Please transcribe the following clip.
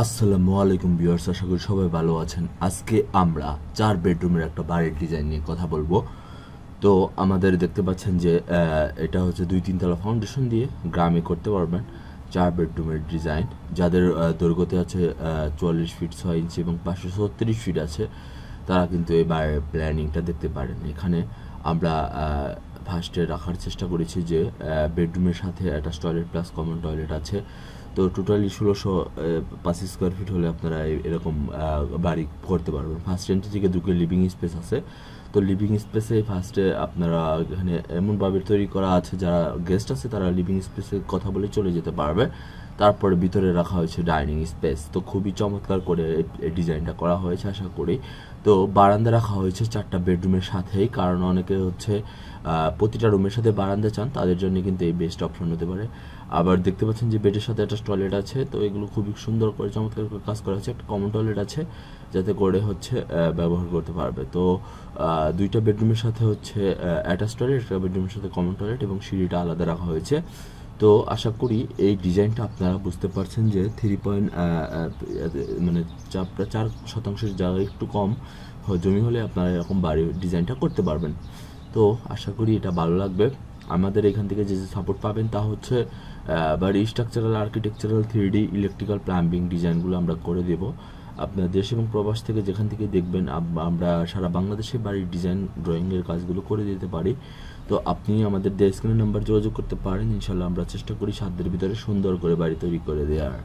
আসসালামু আলাইকুম ভিউয়ার্স, আশা করি সবাই ভালো আছেন। আজকে আমরা 4 বেডরুমের একটা বাড়ির ডিজাইন নিয়ে কথা বলবো। তো আমাদের দেখতে পাচ্ছেন যে এটা হচ্ছে 2-3 তলা ফাউন্ডেশন দিয়ে গ্রামে করতে পারবেন 4 বেডরুমের ডিজাইন, যাদের দৈর্ঘ্যতে আছে 44 ফিট 6 ইঞ্চি এবং 536 ফিট আছে, তারা কিন্তু এই বাড়ির প্ল্যানিংটা দেখতে পারেন। এখানে আমরা ফার্স্টে রাখার চেষ্টা করেছি যে বেডরুমের সাথে attach toilet plus common toilet আছে। তো টোটালি 1605 স্কোয়ার ফিট হলে আপনারা এরকম বাড়ি করতে পারবেন। ফার্স্ট এন্ট্রি থেকে ঢুকে লিভিং স্পেস আছে। তো লিভিং স্পেসে ফার্স্টে আপনারা এখানে এমনভাবে তৈরি করা আছে, যারা গেস্ট আছে তারা লিভিং স্পেসে কথা বলে চলে যেতে পারবে। তারপরে ভিতরে রাখা হয়েছে ডাইনিং স্পেস। তো খুবই চমৎকার করে এই ডিজাইনটা করা হয়েছে আশা করি। তো বারান্দা রাখা হয়েছে 4টা বেডরুমের সাথেই, কারণ অনেকে হচ্ছে প্রতিটা রুমের সাথে বারান্দা চান, তাদের জন্য কিন্তু এই বেস্ট অপশন হতে পারে। আবার দেখতে পাচ্ছেন যে বেডের সাথে একটা টয়লেট আছে। তো এগুলো খুবই সুন্দর করে চমৎকার করে কাজ করা আছে। একটা কমন টয়লেট আছে যাতে করে হচ্ছে ব্যবহার করতে পারবে। তো 2টা বেডরুমের সাথে হচ্ছে অ্যাটাচ টয়লেট, একটা বেডরুমের সাথে কমন টয়লেট এবং সিঁড়িটা আলাদা রাখা হয়েছে। তো আশা করি এই ডিজাইনটা আপনারা বুঝতে পারছেন যে 3 পয়েন্ট মানে 4% জায়গা একটু কম জমি হলে আপনারা এরকম বাড়ির ডিজাইনটা করতে পারবেন। তো আশা করি এটা ভালো লাগবে। আমাদের এখান থেকে যে সাপোর্ট পাবেন তা হচ্ছে বাড়ি structural, architectural, 3D, electrical, plumbing ডিজাইনগুলো আমরা করে দেব। আপনার দেশ এবং প্রবাস থেকে যেখান থেকে দেখবেন আমরা সারা বাংলাদেশে বাড়ির ডিজাইন ড্রয়িংয়ের কাজগুলো করে দিতে পারি। তো আপনি আমাদের স্ক্রিনের নাম্বার যোগাযোগ করতে পারেন। ইনশাল্লাহ আমরা চেষ্টা করি সাধ্যের ভিতরে সুন্দর করে বাড়ি তৈরি করে দেওয়ার।